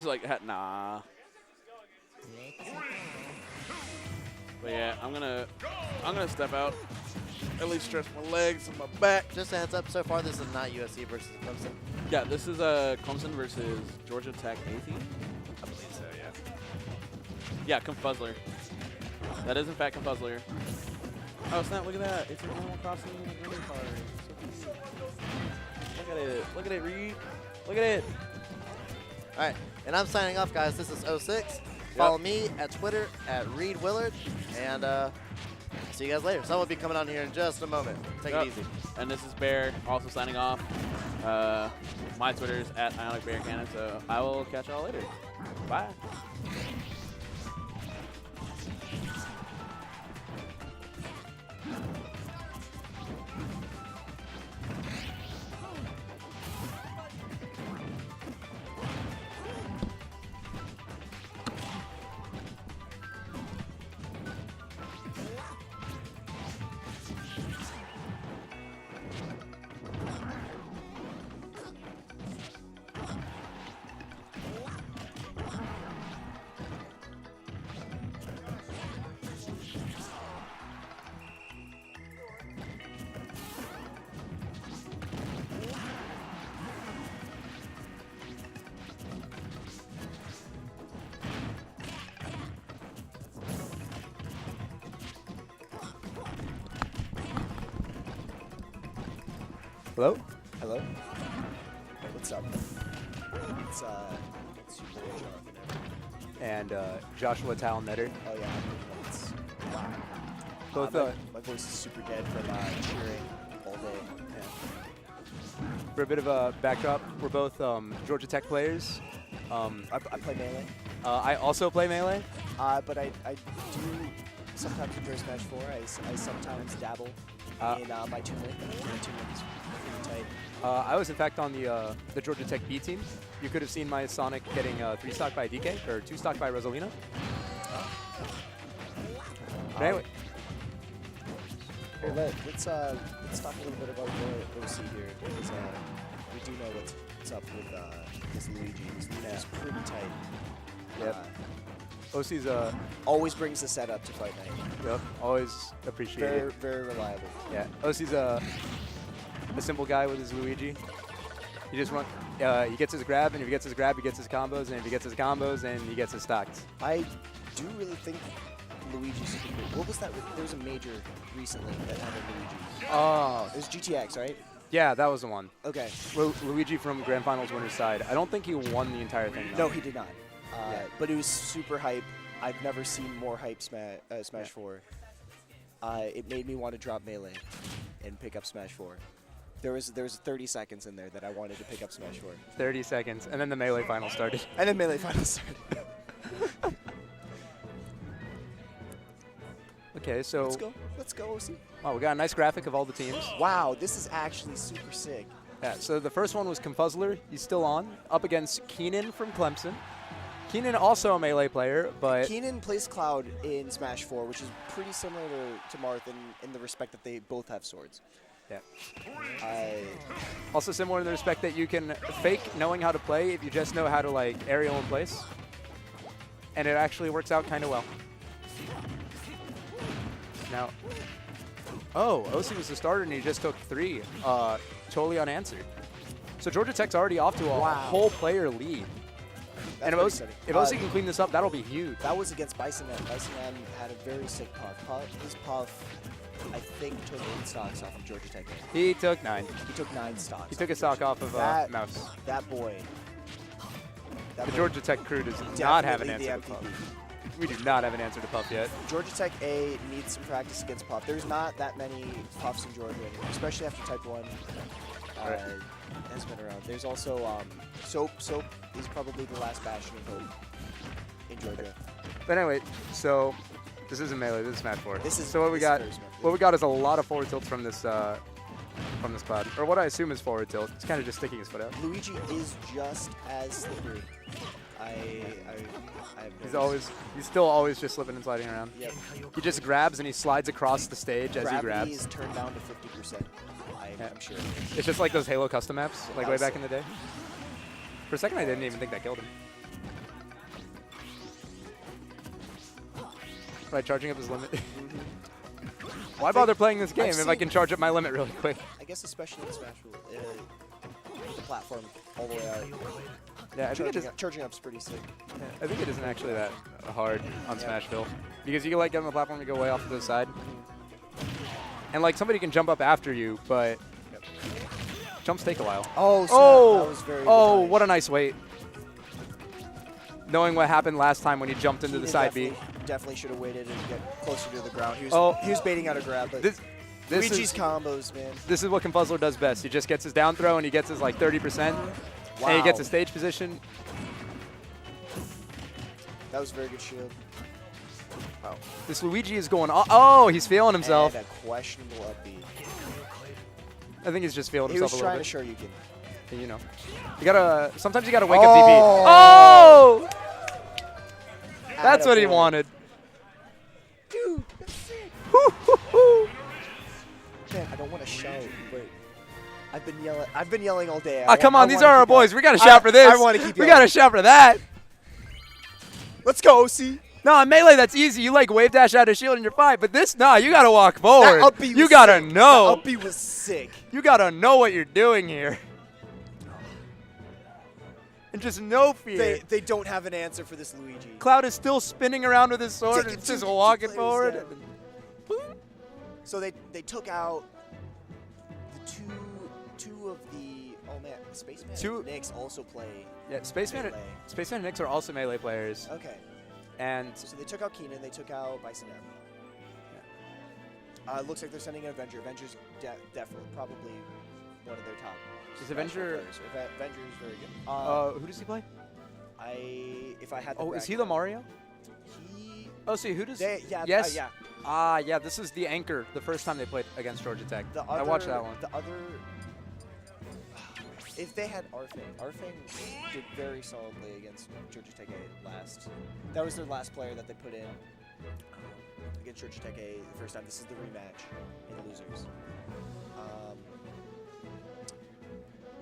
It's like, nah. But yeah, I'm gonna step out. At least stretch my legs and my back. Just a heads up, so far this is not USC versus Clemson. Yeah, this is Clemson versus Georgia Tech A team. I believe so, yeah. Yeah, Confuzzler. That is in fact Confuzzler. Oh snap, look at that. It's an Animal Crossing winning card. It's so cute. Look at it. Look at it, Reed. Look at it. All right, and I'm signing off, guys. This is 06. Follow me at Twitter at Reed Willard, and see you guys later. Someone will be coming on here in just a moment. Take it easy. And this is Bear, also signing off. My Twitter is at Ionic Bear Cannon, so I will catch y'all later. Bye. Hello? Hello? What's up? It's Super Jonathan. And Joshua Talnetter. Oh yeah, it's wow. Both, my voice is super dead from cheering all day. yeah. For a bit of a backdrop, we're both Georgia Tech players. I play Melee, I also play Melee. but I do sometimes enjoy Smash 4. I sometimes dabble in my tournament. My tournament is pretty tight. I was in fact on the Georgia Tech B team. You could have seen my Sonic getting 3-stock by DK, or 2-stock by Rosalina. But anyway. Let's talk a little bit about your OC here, because we do know what's up with this Luigi. This Luigi is pretty tight. Yep. OC's Always brings the setup to Fight Night. yep, always appreciate it. Very reliable. Yeah, OC's a simple guy with his Luigi. He just run. He gets his grab, and if he gets his grab, he gets his combos, and if he gets his combos, then he gets his stocks. I do really think Luigi's super good. What was that? There was a major recently that had a Luigi. Oh, It was GTX, right? yeah, that was the one. Okay. Luigi from Grand Finals winner's side. I don't think he won the entire thing, though. No, he did not. But it was super hype. I've never seen more hype Smash 4. It made me want to drop Melee and pick up Smash 4. There was 30 seconds in there that I wanted to pick up Smash 4. 30 seconds, and then the Melee final started. And then Melee finals started. Okay, so Let's go, OC. wow, we got a nice graphic of all the teams. Wow, this is actually super sick. Yeah, so the first one was Confuzzler. He's still on, up against Keenan from Clemson. Keenan also a Melee player, but Keenan plays Cloud in Smash 4, which is pretty similar to Marth in the respect that they both have swords. yeah. Also Also similar in the respect that you can fake knowing how to play if you just know how to like aerial in place. And it actually works out kind of well. Now, oh, OC was the starter and he just took 3, totally unanswered. So Georgia Tech's already off to a whole player lead. And if OC can clean this up, that'll be huge. That was against Bison M. Bison M had a very sick puff. His puff, I think, took 8 stocks off of Georgia Tech. He took 9. He took 9 stocks. He took a stock off of Mouse. That boy. The Georgia Tech crew does not have an definitely answer the to MVP. Puff. We do not have an answer to Puff yet. Georgia Tech A needs some practice against Puff. There's not that many Puffs in Georgia anymore, especially after Type 1 has been around. There's also Soap. Soap is probably the last bastion of hope in Georgia. But anyway, so this isn't Melee. This is Smash 4. So what we got? very smart. What we got is a lot of forward tilts from this cloud, or what I assume is forward tilt. It's kind of just sticking his foot out. Luigi is just as slippery. He's still always just slipping and sliding around. Yep. He just grabs and he slides across the stage as he Gravity grabs. is turned down to 50%. I'm sure. It's just like those Halo custom maps, like way back in the day. For a second, I didn't even think that killed him. By charging up his limit. Why bother playing this game if I can charge up my limit really quick? I guess especially in Smash, the platform all the way out. Yeah, I think charging up's pretty sick. I think it isn't actually that hard on Smashville because you can like get on the platform and go way off to the side, and like somebody can jump up after you, but jumps take a while. Oh, snap. That was very good. What a nice wait. Knowing what happened last time when he jumped into the side B. Definitely should have waited and get closer to the ground. He was baiting out a grab, but Luigi's combos, man. This is what Confuzzler does best. He just gets his down throw and he gets his like 30%, and he gets a stage position. That was a very good shield. Oh. This Luigi is going. Oh, he's feeling himself. And a questionable up B. I think he's just feeling himself a little bit. He was trying to show you can. You know, you gotta. Sometimes you gotta wake up DP. Oh! That's what he wanted. Dude, that's sick. Man, I don't want to shout, but I've been yelling all day. Come on, these are our boys. We gotta shout for this. I want to keep. We gotta shout for that. Let's go, OC. No, in Melee, that's easy. You like wave dash out of shield and you're fine. But this, nah, you gotta walk forward. That up B was you gotta sick. know. That up B was sick. You gotta know what you're doing here. And just no fear. They don't have an answer for this Luigi. Cloud is still spinning around with his sword and just walking forward. So they took out the two of the Spaceman and Nyx also play. Yeah, Spaceman and Nyx are also Melee players. Okay. And so they took out Keenan, they took out Bison M. Yeah. Looks like they're sending an Avenger. Avenger's definitely probably one of their top. Is Avenger? Avenger is very good. Who does he play? If I had. Is he the Mario? See, who does? Yes. Yeah. Yeah. This is the anchor. The first time they played against Georgia Tech. I watched that one. The other. If they had Arfang did very solidly against Georgia Tech A last. That was their last player that they put in against Georgia Tech A the first time. This is the rematch in the losers.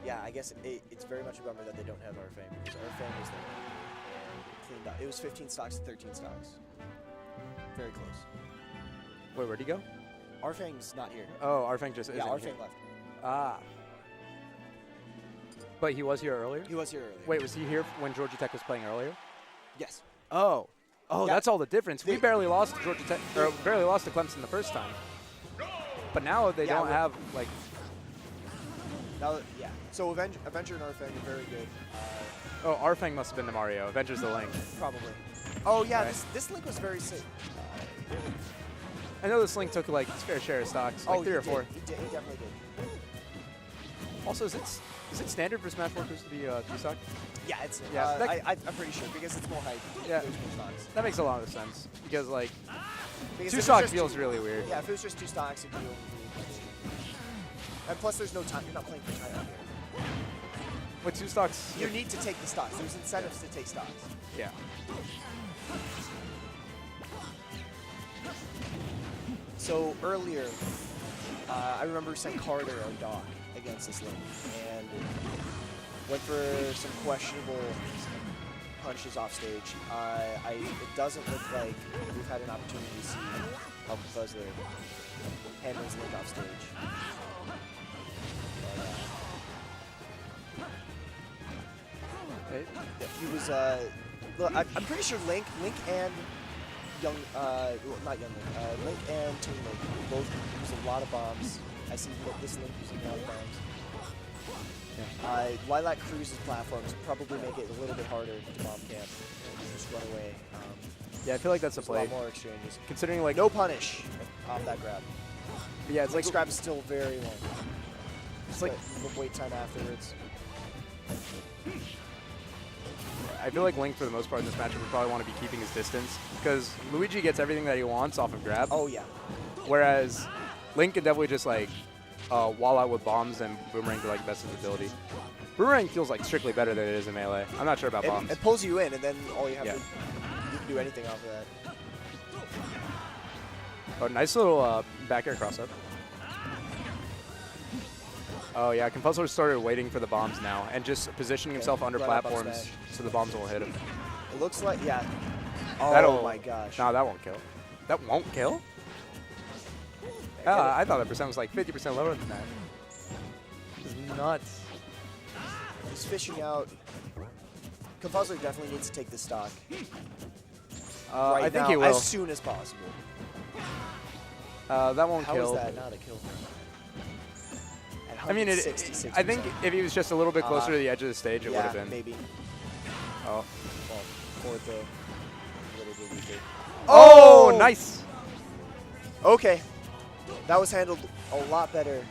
Yeah, I guess it's very much a bummer that they don't have Arfang because Arfang was like cleaned up. It was 15 stocks to 13 stocks. Very close. Wait, where'd he go? Arfang's not here. Oh, Arfang just isn't Arfang here. left. Ah. But he was here earlier? He was here earlier. Wait, was he here when Georgia Tech was playing earlier? Yes. Oh. Oh, Yeah. that's all the difference. We barely lost to Georgia Tech, or barely lost to Clemson the first time. But now they don't have, like... Now, yeah. So Avenger and Arfang are very good. Oh, Arfang must have been the Mario. Avenger's the Link. Probably. Oh, yeah, Right. this Link was very sick. I know this Link took, like, his fair share of stocks, like 3 or 4. He definitely did. Also, is it standard for Smash Workers to be 2-stock? Yeah, it's. Yeah, I'm pretty sure because it's more hype. Yeah. There's more stocks. That makes a lot of sense. Because, like, Because 2-stock feels really weird. Yeah, if it was just 2 stocks, it'd be over. And plus, there's no time. You're not playing for time out here. With 2 stocks... You need to take the stocks. There's incentives to take stocks. Yeah. So earlier, I remember sent Carter on dock against this Link and went for some questionable punches off stage. It doesn't look like we've had an opportunity to see how Fuzzler handles Link off stage. He was, look, I'm pretty sure Link and Young, well, not Young Link, Link and Toon Link both use a lot of bombs. I see this Link using a lot of bombs. Yeah. Lilac Cruise's platforms probably make it a little bit harder to bomb camp and just run away. Yeah, I feel like that's a play. A lot more exchanges. Considering, like... No punish off that grab. But yeah, it's Link's like... grab is still very long. It's like... The wait time afterwards. I feel like Link, for the most part in this matchup, would probably want to be keeping his distance because Luigi gets everything that he wants off of grab. Oh, yeah. Whereas Link can definitely just, like, wall out with bombs and boomerang to, like, the best of his ability. Boomerang feels, like, strictly better than it is in Melee. I'm not sure about bombs. It pulls you in, and then all you have to... You can do anything off of that. Oh, nice little back air cross-up. Oh, yeah, Confuzzler started waiting for the bombs now and just positioning himself under platforms so the bombs won't hit him. It looks like, yeah. Oh my gosh. No, that won't kill. That won't kill? I thought that percent was like 50% lower than that. This is nuts. He's fishing out. Confuzzler definitely needs to take the stock. I think now, he will. as soon as possible. That won't How kill. is that not a kill? At I mean, I 166%. think if he was just a little bit closer to the edge of the stage, it would have been. Maybe. Oh. Well, or a little bit weaker. Oh, nice. Okay. That was handled a lot better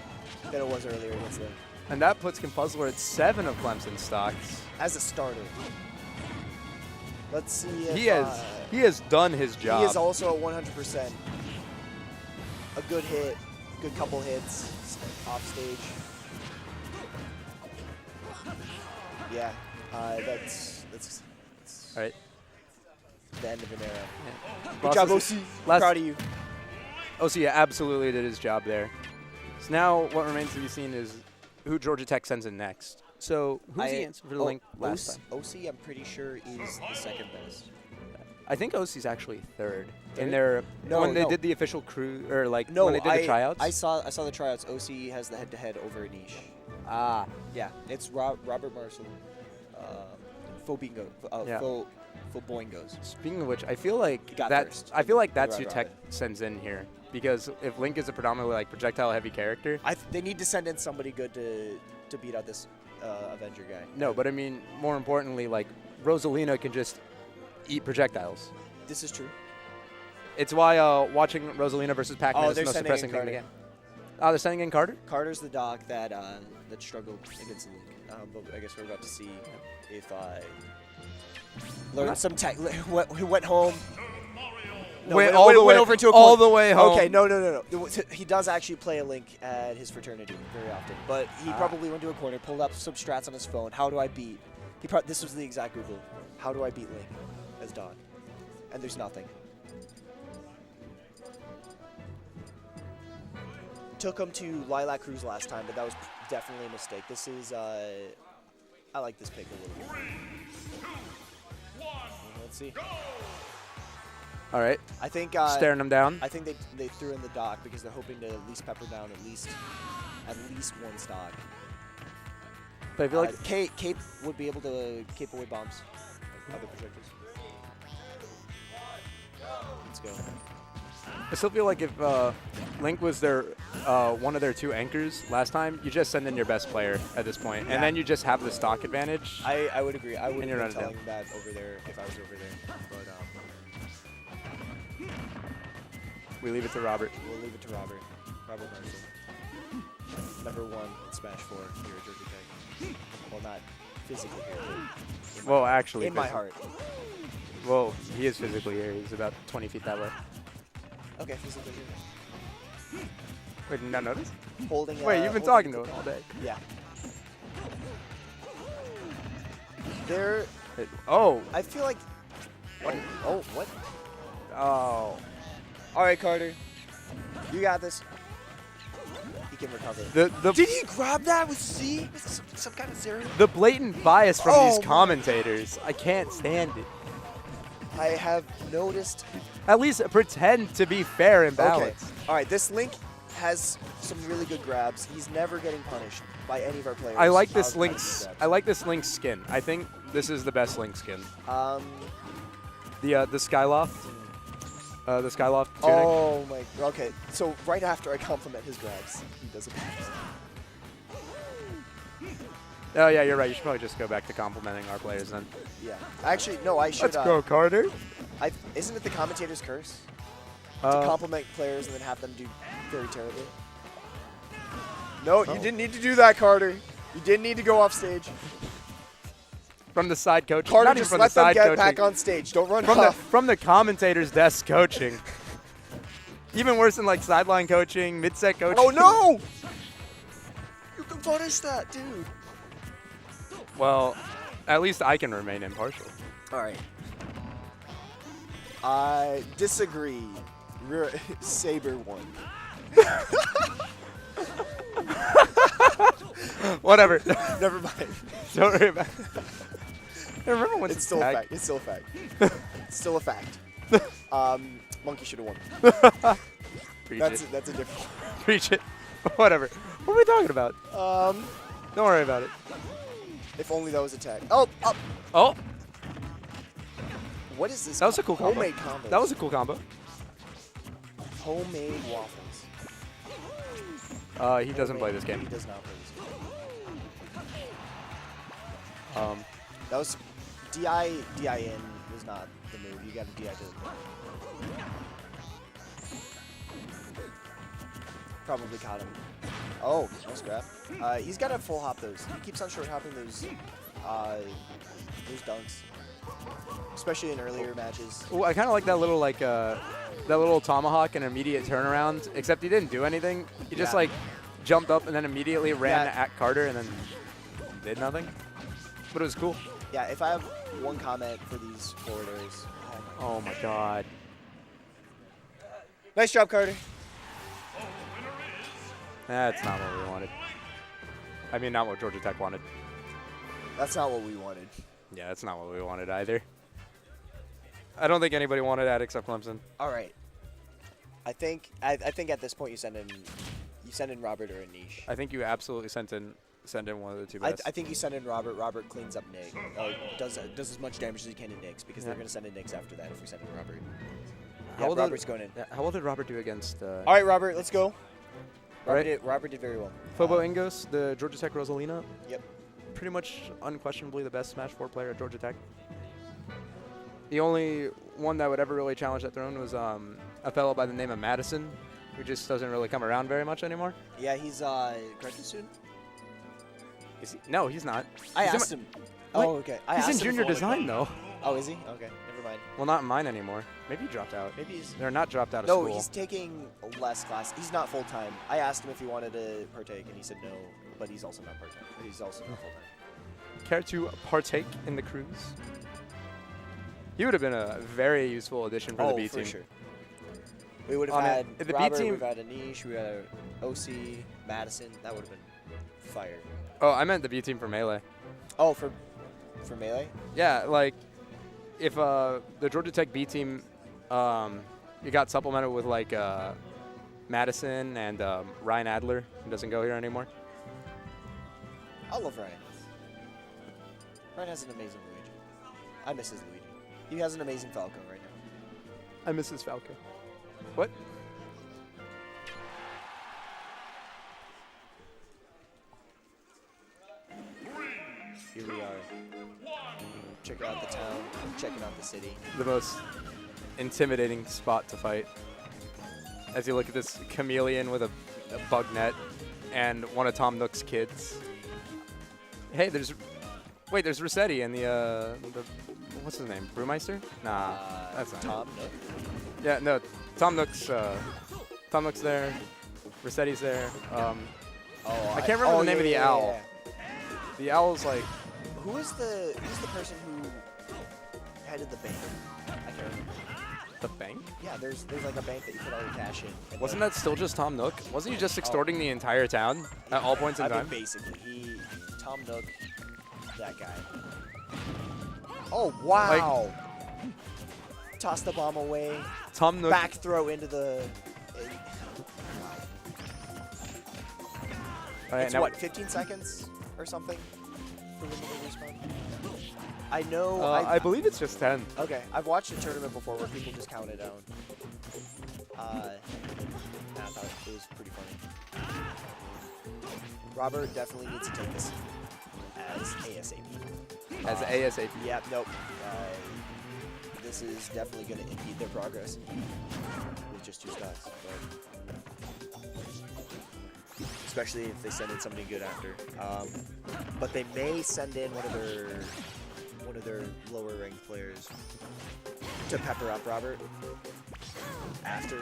than it was earlier against them. And that puts Confuzzler at 7 of Clemson stocks. As a starter. Let's see if He has done his job. he is also at 100%. A good hit, good couple hits off stage. Yeah, that's All right. the end of an era. Yeah. Good job, OC. Proud of you. OC absolutely did his job there. So now what remains to be seen is who Georgia Tech sends in next. So who's the answer for the link last time? OC, I'm pretty sure, is the second best. I think OC's actually third. In Third? their No, when they no. did the official crew or like No, when they did the tryouts. I saw the tryouts. OC has the head-to-head over Anish. Ah, Yeah, it's Robert Marshall, Fobingo, Yeah. Foboingos. speaking of which, I feel like Got that's first. I feel like that's Right, who Tech sends in here because if Link is a predominantly like projectile heavy character. They need to send in somebody good to beat out this Avenger guy. No, but I mean more importantly, like Rosalina can just eat projectiles. This is true. It's why watching Rosalina versus Pac-Man is the they're most sending depressing in thing in the Carter. game. Oh, they're sending in Carter? Carter's the dog that struggled against the Link. But I guess we're about to see if I learned some tech. Went home. No, Wait, went over to a all corner. the way home. Okay, no. He does actually play a Link at his fraternity very often, but he probably went to a corner, pulled up some strats on his phone. How do I beat? This was the exact Google. How do I beat Link as Don? And there's nothing. Took him to Lilac Cruise last time, but that was definitely a mistake. This is, I like this pick a little bit. Let's see. All right. I think Staring them down. I think they threw in the dock because they're hoping to at least pepper down at least one stock. But I feel like Cape would be able to cape away bombs. Other projectors. Let's go. I still feel like if Link was their one of their two anchors last time, you just send in your best player at this point, and then you just have the stock advantage. I would agree. I would you're be not telling down. that over there if I was over there. But We leave it to Robert. we'll leave it to Robert. Robert Marshall. Number 1 in Smash 4 here at Georgia Tech. Well, not physically here, but Well, actually, in my heart. Well, he is physically here. He's about 20 feet that way. Okay, physically here. Wait, did you not notice? Holding. Wait, you've been talking holding to him all day. Yeah. There. Oh. I feel like. What? Oh, what? Oh. All right, Carter. You got this. He can recover. Did he grab that with C? With some kind of zero? The blatant bias from Oh these my- commentators. I can't stand it. I have noticed. At least pretend to be fair and Okay. balanced. All right, this Link has some really good grabs. He's never getting punished by any of our players. I like this How Link's. he grabs. I like this Link's skin. I think this is the best Link skin. The Skyloft. The Skyloft tunic. Oh my. Okay, so right after I compliment his grabs, he does it. Oh yeah, you're right. You should probably just go back to complimenting our players then. Yeah. Actually, no. I should. Let's go, Carter. Isn't it the commentator's curse to Uh, compliment players and then have them do very terribly? No, you didn't need to do that, Carter. You didn't need to go off stage. From the side coaching. Carter, Not even just from let the them side get coaching. back on stage. Don't run From off. from the commentator's desk coaching. Even worse than like sideline coaching, mid-set coaching. Oh no! You can punish that, dude. Well, at least I can remain impartial. All right. I disagree. Saber won. Whatever. Never mind. Don't worry about it. Remember when It's still a fact. It's still a fact. It's still a fact. Monkey should have won. Preach That's it. that's a different. Preach it. Whatever. What are we talking about? Don't worry about it. If only that was a tag. Oh, up. Oh, What is this? that was a cool combo. Homemade combo. That was a cool combo. Homemade waffles. He doesn't play this He game. does not play this game. That was DI in was not the move. You got to DI to the point. Probably caught him. Oh, no scrap. He's got a full hop those. He keeps on short hopping those dunks, especially in earlier matches. Ooh, I kind of like that little that little tomahawk and immediate turnaround. Except he didn't do anything. He just Yeah. like jumped up and then immediately ran Yeah. at Carter and then did nothing. But it was cool. Yeah, if I have one comment for these forwarders. Oh my god. Nice job, Carter. That's not what we wanted. I mean, not what Georgia Tech wanted. That's not what we wanted. Yeah, that's not what we wanted either. I don't think anybody wanted that except Clemson. All right. I think at this point you send in Robert or Anish. I think you absolutely send in one of the two best. I think you send in Robert. Robert cleans up Nick. Does as much damage as he can to Nick's because they're going to send in Nick's after that if we send in Robert. Yeah, Robert's going in. How well did Robert do against? All right, Robert, let's go. Right. Robert did very well. Fobo Ingos, the Georgia Tech Rosalina. Yep. Pretty much unquestionably the best Smash 4 player at Georgia Tech. The only one that would ever really challenge that throne was a fellow by the name of Madison, who just doesn't really come around very much anymore. Yeah, he's graduate student. Is he? No, he's not. I He's in asked my- him. Wait, Oh, okay. He's in junior design, though. Oh, is he? Okay, never mind. Well, not in mine anymore. Maybe he dropped out. Maybe he's. They're not dropped out of No, school. he's taking less class. He's not full time. I asked him if he wanted to partake, and he said no. But he's also not part time. He's also not full time. Care to partake in the cruise? He would have been a very useful addition for the B team. For sure. We would have On had the B Robert, team- we've had Anish, we had OC, Madison. That would have been fire. Oh, I meant the B team for Melee. Oh, for Melee? Yeah, like if the Georgia Tech B team, you got supplemented with like Madison and Ryan Adler, who doesn't go here anymore. I love Ryan. Ryan has an amazing Luigi. I miss his Luigi. He has an amazing Falco right now. I miss his Falco. What? Here we are. Checking out the town, checking out the city. The most intimidating spot to fight. As you look at this chameleon with a bug net and one of Tom Nook's kids. Hey, there's Rossetti and the what's his name? Brewmeister? Nah, that's not Tom. it. Yeah, no, Tom Nook's there. Rossetti's there. I can't remember the name of the owl. The owl's like. Who is the person who headed the bank? I can't remember. The bank? Yeah, there's like a bank that you put all your cash in. and Wasn't then- that still just Tom Nook? Wasn't he just extorting the entire town at all points in I mean, time? basically, Tom Nook, that guy. Oh wow! Toss the bomb away. Tom Nook. Back throw into the. All right, It's now- what, 15 seconds or something for the middle respawn? I know. I believe it's just 10. Okay, I've watched a tournament before where people just count it down. I thought it was pretty funny. Robert definitely needs to take this as ASAP. As ASAP. Yeah, nope. This is definitely going to impede their progress with just 2 stocks. Especially if they send in somebody good after. But they may send in one of their lower ranked players to pepper up Robert after.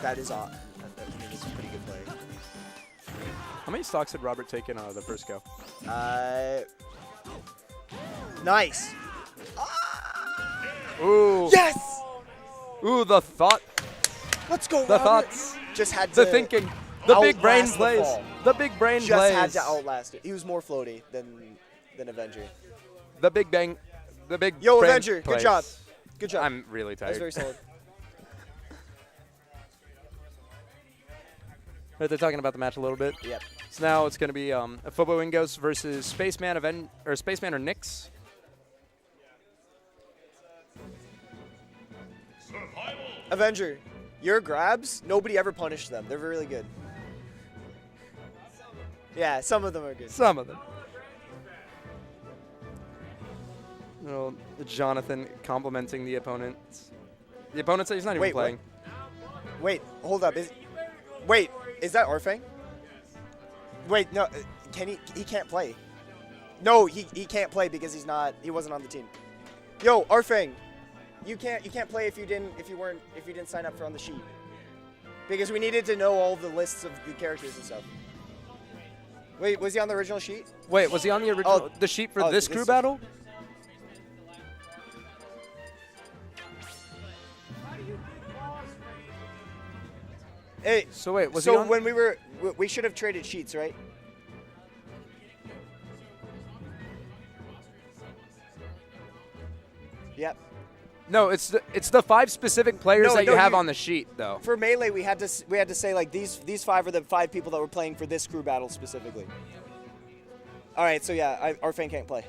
That is odd. I mean, it's a pretty good play. How many stocks did Robert take in the first go? Nice. Ooh. Yes! Ooh, the thought. Let's go, The Robert. thoughts. Just had The to thinking. The big brain outlast the plays. fall. The big brain Just plays. had to outlast it. He was more floaty than Avenger. The big bang. The big Yo, brain Avenger, good plays. job. Good job. I'm really That was tired. very solid. Right, they're talking about the match a little bit. Yep. So now it's going to be Fobo Ingos versus Spaceman or Nyx. Avenger, your grabs, nobody ever punished them. They're really good. Yeah, some of them are good. Some of them. Little Jonathan complimenting the opponent. The opponent said he's not even playing. Wait, hold up. Wait, is that Orfang? Wait, no. Can he can't play. No, he can't play because he wasn't on the team. Yo, Orfang, you can't play if you didn't sign up for on the sheet. Because we needed to know all the lists of the characters and stuff. Wait, was he on the original sheet? Wait, was he on the original the sheet for this crew battle? Hey, so wait, was he on? When we should have traded sheets, right? Yep. No, it's the 5 specific players that you have on the sheet, though. For Melee, we had to say like these 5 are the 5 people that were playing for this crew battle specifically. All right, so yeah, Orfang can't play.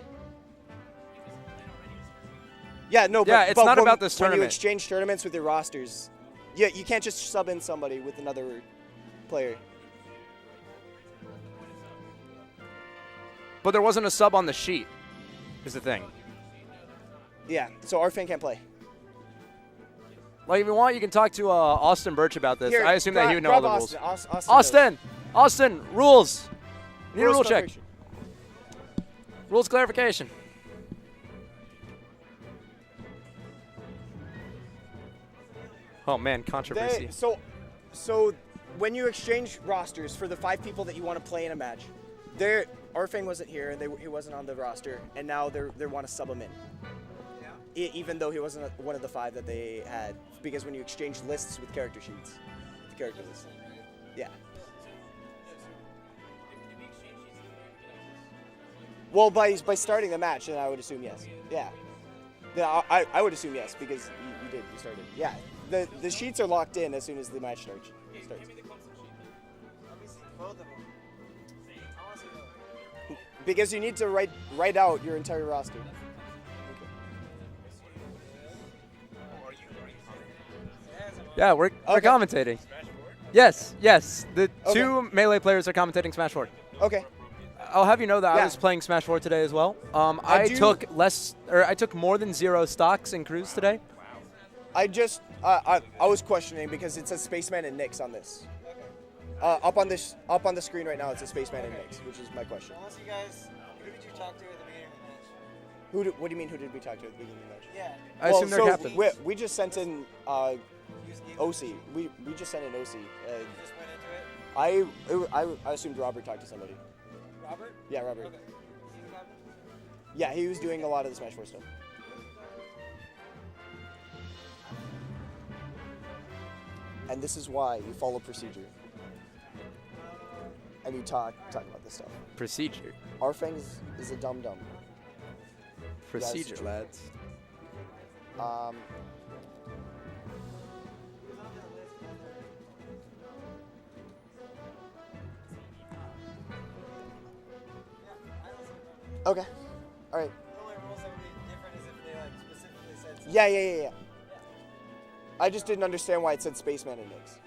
Yeah, no, but it's not about this tournament. When you exchange tournaments with your rosters, yeah, you can't just sub in somebody with another player. But there wasn't a sub on the sheet, is the thing. Yeah, so Orfang can't play. Like, if you want, you can talk to Austin Birch about this. Here, I assume that he would know all the rules. Austin, Rules. We need a rule check. clarification. Rules clarification. Oh man, controversy. So when you exchange rosters for the 5 people that you want to play in a match, Orfang wasn't here and he wasn't on the roster, and now they want to sub him in. Even though he wasn't one of the 5 that they had, because when you exchange lists with character sheets, the character list. Yeah. Well, by starting the match, then I would assume yes. Yeah. I would assume yes because you started. Yeah. The sheets are locked in as soon as the match starts. Because you need to write out your entire roster. Yeah, we're commentating. Yes. The 2 Melee players are commentating Smash 4. Okay. I'll have you know that I was playing Smash 4 today as well. I took more than 0 stocks in crews today. I was questioning because it says Spaceman and Nyx on this. Up on the screen right now, it says Spaceman and Nyx, which is my question. Unless you guys, who did you talk to at the beginning of the match? What do you mean? Who did we talk to at the beginning of the match? Yeah. I assume they're captain. We just sent in OC. We just sent in OC. You just went into it? I assumed Robert talked to somebody. Robert? Yeah, Robert. Okay. Is he the captain? Yeah, he was doing a lot of the Smash 4 stuff. And this is why you follow procedure. And you talk about this stuff. Procedure. Orfang is a dum-dum. Procedure, true. lads. Okay. All right. The only rules that would be different is if they like specifically said something. Yeah. I just didn't understand why it said Spaceman and Nyx.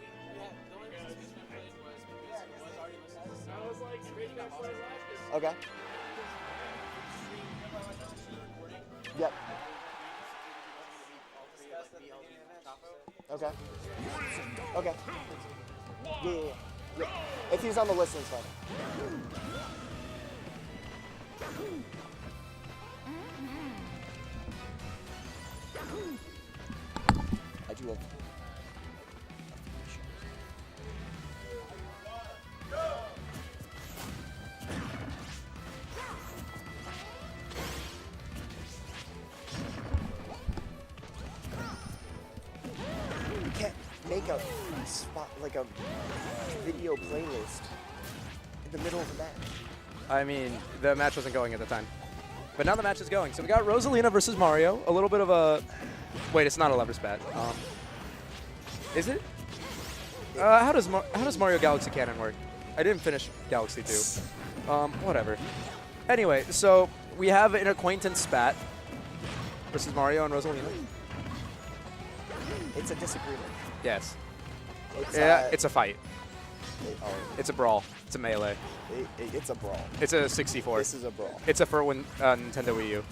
Okay. Yep. Okay. Okay. Yeah. If he's on the list, it's fine. I do love. You can't make a spot like a video playlist in the middle of the match. I mean, the match wasn't going at the time. But now the match is going. So we got Rosalina versus Mario. A little bit of a... Wait, it's not a lover's bat. Is it? How does Mario Galaxy Canon work? I didn't finish Galaxy 2. Whatever. Anyway, so we have an acquaintance spat versus Mario and Rosalina. It's a disagreement. Yes. It's, Yeah, it's a fight. oh, It's a brawl. It's a melee. it's a brawl. It's a 64. This is a brawl. It's a for Nintendo Wii U.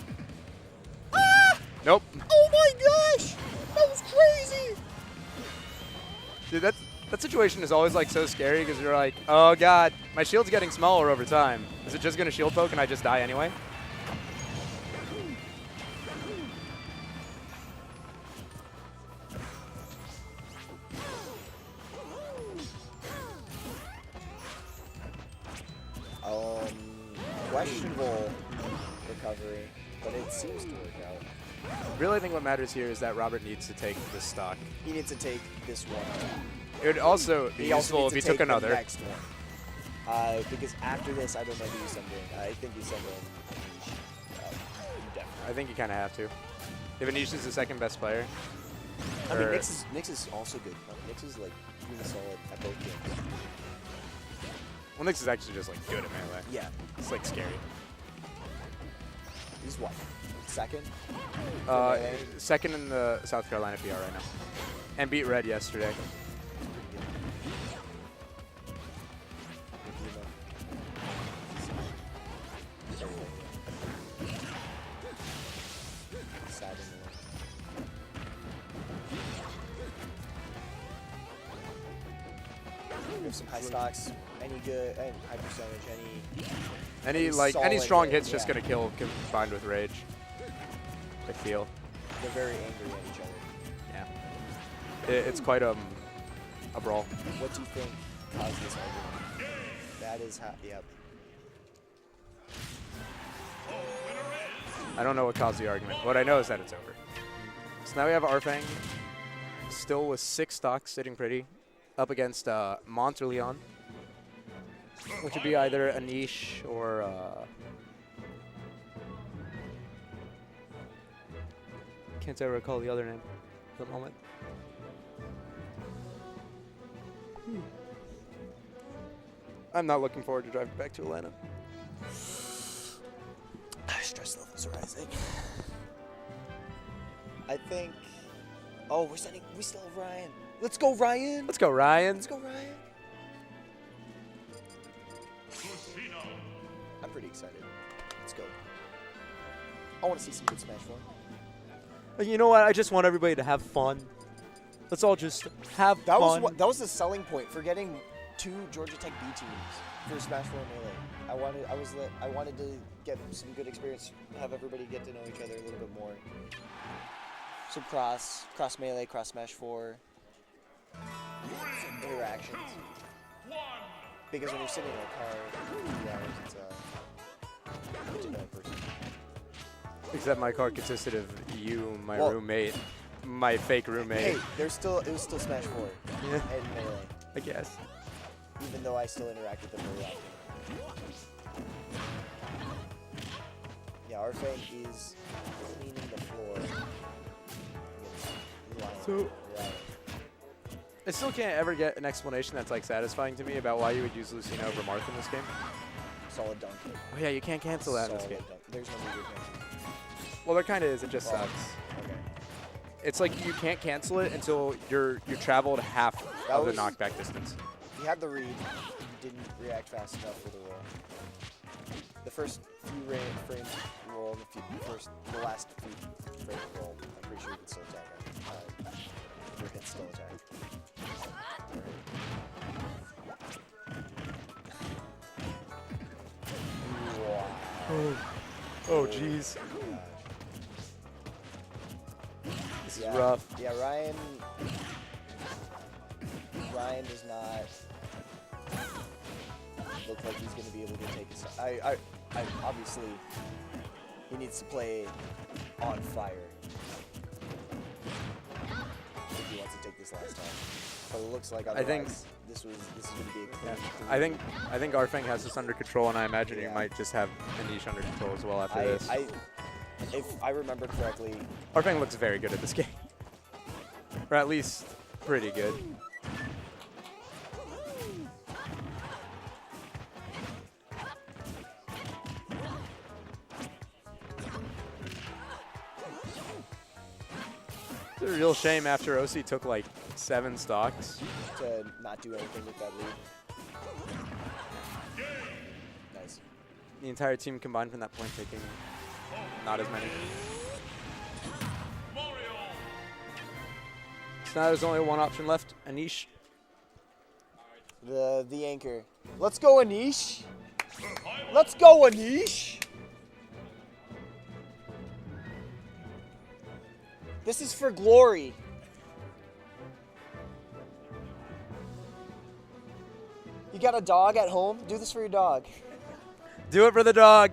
Ah! Nope. Oh my gosh! That was crazy! Dude, that situation is always like so scary because you're like, oh god, my shield's getting smaller over time. Is it just gonna shield poke and I just die anyway? Questionable recovery, but it seems to work out. Really, I think what matters here is that Robert needs to take this stock. He needs to take this one. It would also be useful if he took another. The next one. Because after this, I don't know who you send in. I think you send in definitely. I think you kind of have to. If Anish is the second best player. I mean, Nyx is also good. Nyx is like really solid at both games. Well, Nyx is actually just like good at melee. Yeah. It's like scary. He's what? Second? Second in the South Carolina PR right now. And beat Red yesterday. We have some high stocks, any good, any high percentage, Any strong hit's yeah. just gonna kill combined with rage. I feel. They're very angry at each other. Yeah. It's quite a brawl. What do you think caused this argument? That is how, yep. I don't know what caused the argument. What I know is that it's over. So now we have Arfang still with 6 stocks, sitting pretty, up against Montreal, which would be either Anish or can't ever recall the other name at the moment. I'm not looking forward to driving back to Atlanta. Stress levels are rising. I think. Oh, we still have Ryan. Let's go, Ryan. Let's go, Ryan. Let's go, Ryan. I'm pretty excited. Let's go. I want to see some good Smash 4. You know what? I just want everybody to have fun. Let's all just have fun. That was the selling point for getting 2 Georgia Tech B teams for Smash 4 Melee. I wanted to get some good experience, have everybody get to know each other a little bit more. Some cross Melee, cross Smash 4 interactions. Because when you're sitting in a car for 3 hours, it's get to know a person. Except my card consisted of you, my roommate, my fake roommate. Hey, it was still Smash 4 Yeah. and Melee. I guess. Even though I still interact with them very often. Yeah, Arfang is cleaning the floor. So, I still can't ever get an explanation that's like satisfying to me about why you would use Lucina over Marth in this game. Solid dunk hit. Oh yeah, you can't cancel that in this game. Dunk. There's no meter cancel. Well, there kind of is. It just sucks. Okay. It's like you can't cancel it until you traveled half of the knockback distance. He had the read. He didn't react fast enough for the roll. The first few frames roll, the last few frames roll, I'm pretty sure you can still attack him. Your hit still attack. Wow. Oh, jeez. This is rough. Yeah, Ryan does not look like he's going to be able to take his. I obviously he needs to play on fire if he wants to take this last time. But it looks like otherwise this is going to be a clean. I think Arfang has this under control, and I imagine he might just have Anish under control as well after this. If I remember correctly, Arfang looks very good at this game, or at least pretty good. It's a real shame after OC took like 7 stocks. To not do anything with that lead. Nice. The entire team combined from that point taking not as many. So now there's only one option left, Anish. The anchor. Let's go, Anish. Let's go, Anish. This is for glory. You got a dog at home? Do this for your dog. Do it for the dog.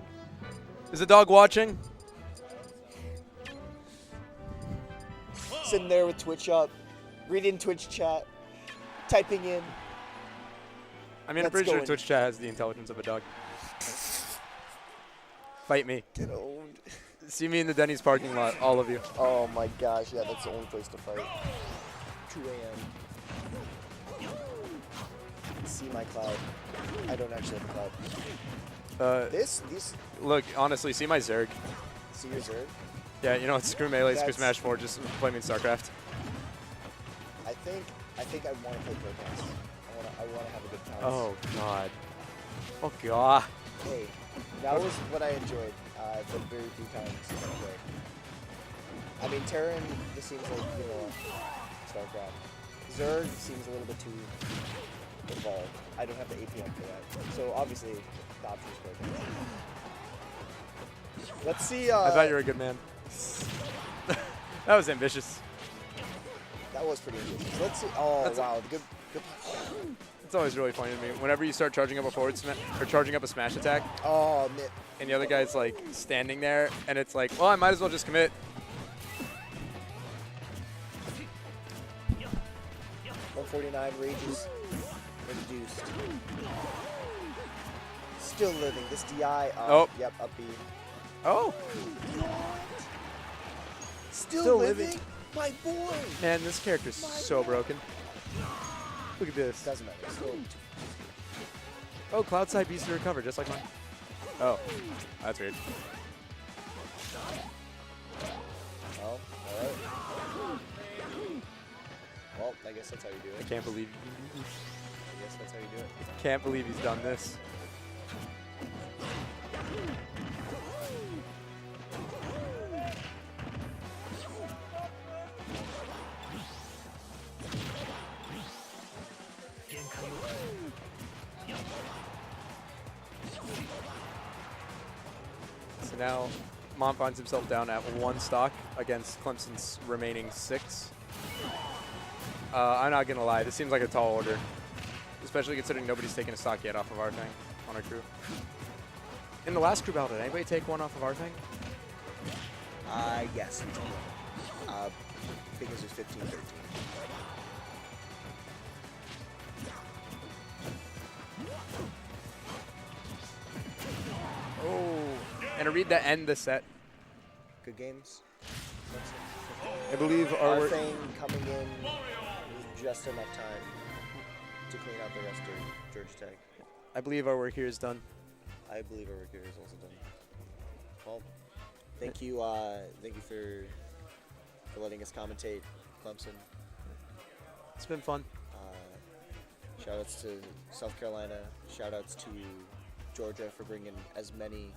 Is the dog watching? Sitting there with Twitch up, reading Twitch chat, typing in. I mean, I'm Let's pretty go sure in. Twitch chat has the intelligence of a dog. Fight me. Get owned. See me in the Denny's parking lot, all of you. Oh my gosh, yeah, that's the only place to fight. 2 a.m. See my cloud. I don't actually have a cloud. These, Look, honestly, see my Zerg. see your Zerg? Yeah, you know what? Screw Melee, screw That's- Smash 4, just play me in StarCraft. I think I want to play Protoss. I want to have a good time. Oh, God. Oh, God. Hey, that was what I enjoyed. The very few times I played. I mean, Terran just seems like, you know, StarCraft. Zerg seems a little bit too involved. I don't have the APM for that. So obviously, the option is Protoss. Let's see. I thought you were a good man. That was ambitious. That was pretty ambitious. Let's see. Oh, That's wow. Good. It's always really funny to me. Whenever you start charging up a forward smash, or charging up a smash attack, Oh, man. and the other guy's like standing there, and it's like, well, I might as well just commit. 149 rages reduced. Still living. This DI. Oh. Yep, up B. Oh, Still living. living? My boy. man, this character's so broken. Look at this. Doesn't matter. Still. Oh, Cloudside beats to recover, just like mine. Oh, that's weird. Oh, alright. Well, I guess that's how you do I it. can't believe, I guess that's how you do it. can't believe he's done this. So now, Mom finds himself down at 1 stock against Clemson's remaining 6. I'm not gonna lie, this seems like a tall order, especially considering nobody's taken a stock yet off of our thing on our crew. In the last crew battle, did anybody take one off of our thing? Yes. Because it's 15-13. Oh, and a read that end the set. Good games. I believe Our our thing coming in with just enough time to clean out the rest of Georgia Tech. I believe our work here is done. I believe our work here is also done. Well, thank you for letting us commentate Clemson. It's been fun. Shoutouts to South Carolina. Shoutouts to Georgia for bringing as many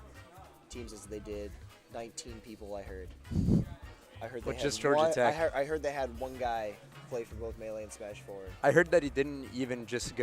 teams as they did. 19 people, I heard. I heard But they just had Georgia one, Tech. I heard they had one guy play for both Melee and Smash 4. I heard that he didn't even just go